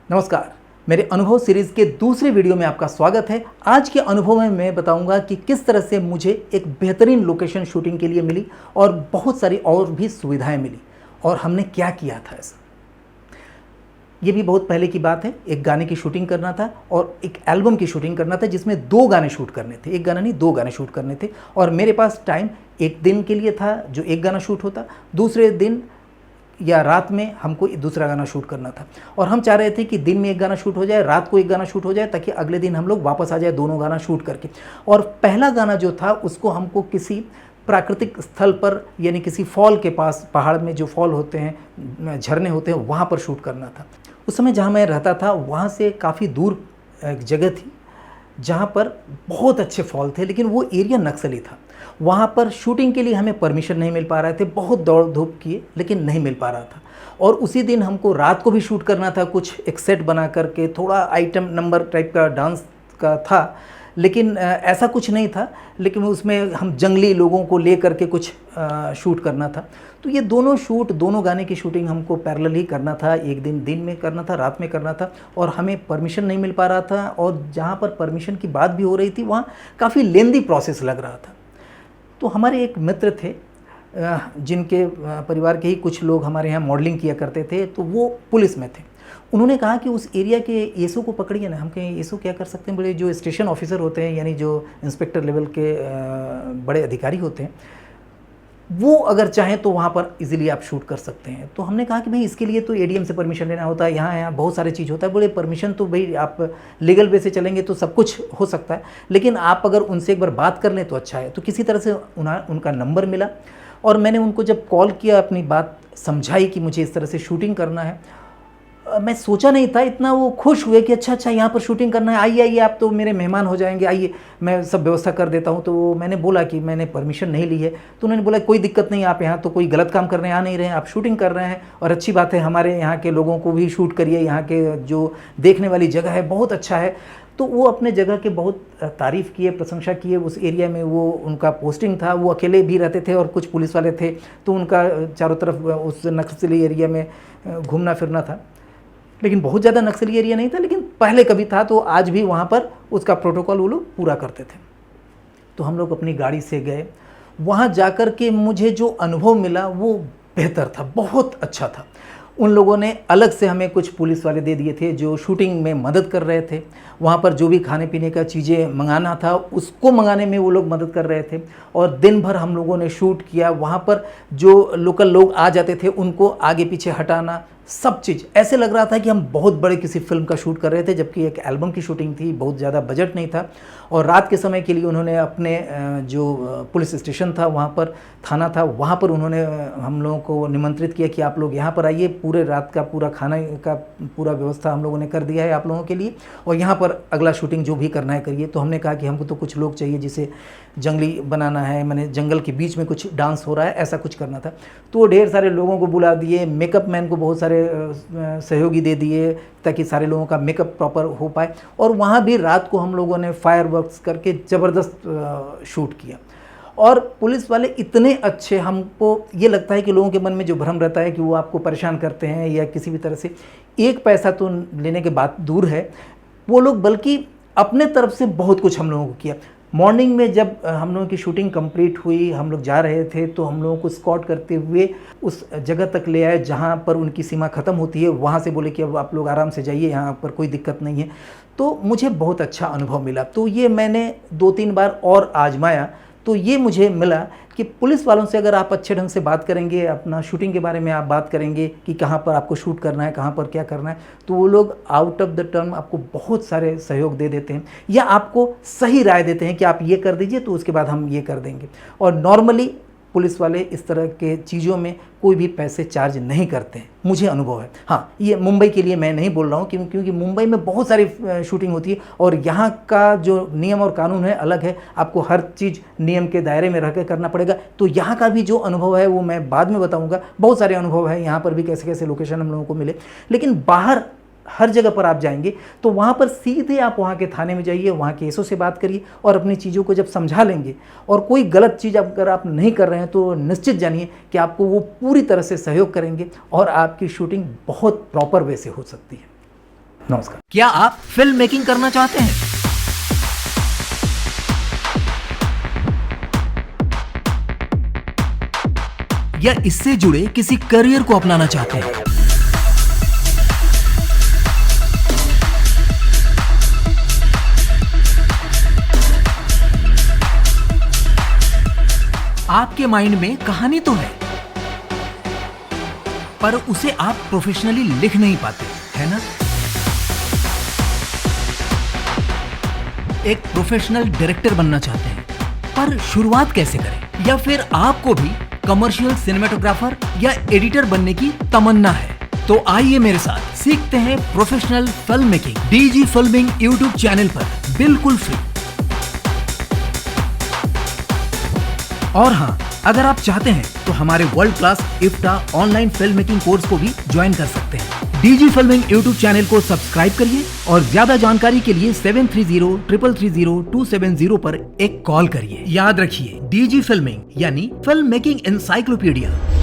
नमस्कार। मेरे अनुभव सीरीज़ के दूसरे वीडियो में आपका स्वागत है। आज के अनुभव में मैं बताऊंगा कि किस तरह से मुझे एक बेहतरीन लोकेशन शूटिंग के लिए मिली और बहुत सारी और भी सुविधाएं मिली और हमने क्या किया था ऐसा। ये भी बहुत पहले की बात है। एक गाने की शूटिंग करना था और एक एल्बम की शूटिंग करना था जिसमें 2 गाने शूट करने थे। एक गाना नहीं, 2 गाने शूट करने थे और मेरे पास टाइम एक दिन के लिए था जो एक गाना शूट होता, दूसरे दिन या रात में हमको दूसरा गाना शूट करना था। और हम चाह रहे थे कि दिन में एक गाना शूट हो जाए, रात को एक गाना शूट हो जाए, ताकि अगले दिन हम लोग वापस आ जाए दोनों गाना शूट करके। और पहला गाना जो था उसको हमको किसी प्राकृतिक स्थल पर, यानी किसी फॉल के पास, पहाड़ में जो फॉल होते हैं, झरने होते हैं, वहाँ पर शूट करना था। उस समय जहाँ मैं रहता था वहाँ से काफ़ी दूर एक जगह थी जहाँ पर बहुत अच्छे फॉल थे, लेकिन वो एरिया नक्सली था। वहाँ पर शूटिंग के लिए हमें परमिशन नहीं मिल पा रहे थे। बहुत दौड़ धूप किए लेकिन नहीं मिल पा रहा था। और उसी दिन हमको रात को भी शूट करना था, कुछ एक सेट बना करके, थोड़ा आइटम नंबर टाइप का डांस का था, लेकिन ऐसा कुछ नहीं था। लेकिन उसमें हम जंगली लोगों को ले करके कुछ शूट करना था। तो ये दोनों गाने की शूटिंग हमको पैरेलल ही करना था। एक दिन में करना था, रात में करना था, और हमें परमिशन नहीं मिल पा रहा था। और जहाँ पर परमिशन की बात भी हो रही थी वहाँ काफ़ी लेंदी प्रोसेस लग रहा था। तो हमारे एक मित्र थे जिनके परिवार के ही कुछ लोग हमारे यहाँ मॉडलिंग किया करते थे, तो वो पुलिस में थे। उन्होंने कहा कि उस एरिया के एसओ को पकड़िए ना। हम कहें एसओ क्या कर सकते हैं, बड़े जो स्टेशन ऑफिसर होते हैं, यानी जो इंस्पेक्टर लेवल के बड़े अधिकारी होते हैं, वो अगर चाहें तो वहाँ पर इजीली आप शूट कर सकते हैं। तो हमने कहा कि भाई इसके लिए तो एडीएम से परमिशन लेना होता है, यहाँ बहुत सारे चीज़ होता है। बोले परमिशन तो भाई आप लीगल वे से चलेंगे तो सब कुछ हो सकता है, लेकिन आप अगर उनसे एक बार बात कर लें तो अच्छा है। तो किसी तरह से उनका नंबर मिला और मैंने उनको जब कॉल किया, अपनी बात समझाई कि मुझे इस तरह से शूटिंग करना है। मैं सोचा नहीं था इतना वो खुश हुए कि अच्छा यहाँ पर शूटिंग करना है, आइए आप तो मेरे मेहमान हो जाएंगे, आइए मैं सब व्यवस्था कर देता हूँ। तो मैंने बोला कि मैंने परमिशन नहीं ली है। तो उन्होंने बोला कोई दिक्कत नहीं, आप यहाँ तो कोई गलत काम करने आ नहीं रहे हैं, आप शूटिंग कर रहे हैं और अच्छी बात है। हमारे यहाँ के लोगों को भी शूट करिए, यहाँ के जो देखने वाली जगह है बहुत अच्छा है। तो वो अपने जगह के बहुत तारीफ़ किए, प्रशंसा किए। उस एरिया में वो उनका पोस्टिंग था, वो अकेले भी रहते थे और कुछ पुलिस वाले थे, तो उनका चारों तरफ उस नक्सली एरिया में घूमना फिरना था। लेकिन बहुत ज़्यादा नक्सली एरिया नहीं था, लेकिन पहले कभी था, तो आज भी वहाँ पर उसका प्रोटोकॉल वो लोग पूरा करते थे। तो हम लोग अपनी गाड़ी से गए। वहाँ जाकर के मुझे जो अनुभव मिला वो बेहतर था, बहुत अच्छा था। उन लोगों ने अलग से हमें कुछ पुलिस वाले दे दिए थे जो शूटिंग में मदद कर रहे थे। वहाँ पर जो भी खाने पीने का चीज़ें मंगाना था उसको मंगाने में वो लोग मदद कर रहे थे। और दिन भर हम लोगों ने शूट किया। वहाँ पर जो लोकल लोग आ जाते थे उनको आगे पीछे हटाना, सब चीज़ ऐसे लग रहा था कि हम बहुत बड़े किसी फिल्म का शूट कर रहे थे, जबकि एक एल्बम की शूटिंग थी, बहुत ज़्यादा बजट नहीं था। और रात के समय के लिए उन्होंने अपने जो पुलिस स्टेशन था वहाँ पर, थाना था, वहाँ पर उन्होंने हम लोगों को निमंत्रित किया कि आप लोग यहाँ पर आइए, पूरे रात का पूरा खाना का पूरा व्यवस्था हम लोगों ने कर दिया है आप लोगों के लिए, और यहाँ पर अगला शूटिंग जो भी करना है करिए। तो हमने कहा कि हमको तो कुछ लोग चाहिए, जिसे जंगली बनाना है, मैंने जंगल के बीच में कुछ डांस हो रहा है, ऐसा कुछ करना था। तो ढेर सारे लोगों को बुला दिए, मेकअप मैन को बहुत सारे सहयोगी दे दिए ताकि सारे लोगों का मेकअप प्रॉपर हो पाए। और वहाँ भी रात को हम लोगों ने फायरवर्क्स करके ज़बरदस्त शूट किया। और पुलिस वाले इतने अच्छे, हमको ये लगता है कि लोगों के मन में जो भ्रम रहता है कि वो आपको परेशान करते हैं या किसी भी तरह से, एक पैसा तो लेने के बाद दूर है, वो लोग बल्कि अपने तरफ से बहुत कुछ हम लोगों को किया। मॉर्निंग में जब हम लोगों की शूटिंग कंप्लीट हुई, हम लोग जा रहे थे, तो हम लोगों को स्कॉट करते हुए उस जगह तक ले आए जहाँ पर उनकी सीमा ख़त्म होती है। वहाँ से बोले कि अब आप लोग आराम से जाइए, यहाँ पर कोई दिक्कत नहीं है। तो मुझे बहुत अच्छा अनुभव मिला। तो ये मैंने 2-3 बार और आजमाया। तो ये मुझे मिला कि पुलिस वालों से अगर आप अच्छे ढंग से बात करेंगे, अपना शूटिंग के बारे में आप बात करेंगे कि कहाँ पर आपको शूट करना है, कहाँ पर क्या करना है, तो वो लोग आउट ऑफ द टर्म आपको बहुत सारे सहयोग दे देते हैं या आपको सही राय देते हैं कि आप ये कर दीजिए तो उसके बाद हम ये कर देंगे। और नॉर्मली पुलिस वाले इस तरह के चीज़ों में कोई भी पैसे चार्ज नहीं करते हैं, मुझे अनुभव है। हाँ, ये मुंबई के लिए मैं नहीं बोल रहा हूँ, क्योंकि मुंबई में बहुत सारी शूटिंग होती है और यहाँ का जो नियम और कानून है अलग है। आपको हर चीज़ नियम के दायरे में रह कर करना पड़ेगा। तो यहाँ का भी जो अनुभव है वो मैं बाद में बताऊँगा। बहुत सारे अनुभव है यहाँ पर भी, कैसे कैसे लोकेशन हम लोगों को मिले। लेकिन बाहर हर जगह पर आप जाएंगे तो वहाँ पर सीधे आप वहाँ के थाने में जाइए, वहाँ के एसओ से बात करिए और अपनी चीज़ों को जब समझा लेंगे और कोई गलत चीज़ अगर आप नहीं कर रहे हैं तो निश्चित जानिए कि आपको वो पूरी तरह से सहयोग करेंगे और आपकी शूटिंग बहुत प्रॉपर वे से हो सकती है। नमस्कार। क्या आप फिल्म मेकिंग करना चाहते हैं? या इससे जुड़े किसी करियर को अपनाना चाहते हैं? आपके माइंड में कहानी तो है, पर उसे आप प्रोफेशनली लिख नहीं पाते, है ना? एक प्रोफेशनल डायरेक्टर बनना चाहते हैं, पर शुरुआत कैसे करें? या फिर आपको भी कमर्शियल सिनेमेटोग्राफर या एडिटर बनने की तमन्ना है? तो आइए मेरे साथ सीखते हैं professional film making DG filming YouTube channel पर, बिल्कुल फ्री। और हाँ, अगर आप चाहते हैं तो हमारे world class IFTA online film making course को भी ज्वाइन कर सकते हैं। डीजी फिल्मिंग यूट्यूब चैनल को सब्सक्राइब करिए और ज्यादा जानकारी के लिए 7303330270 पर एक कॉल करिए। याद रखिए, डीजी फिल्मिंग यानी फिल्म मेकिंग एनसाइक्लोपीडिया।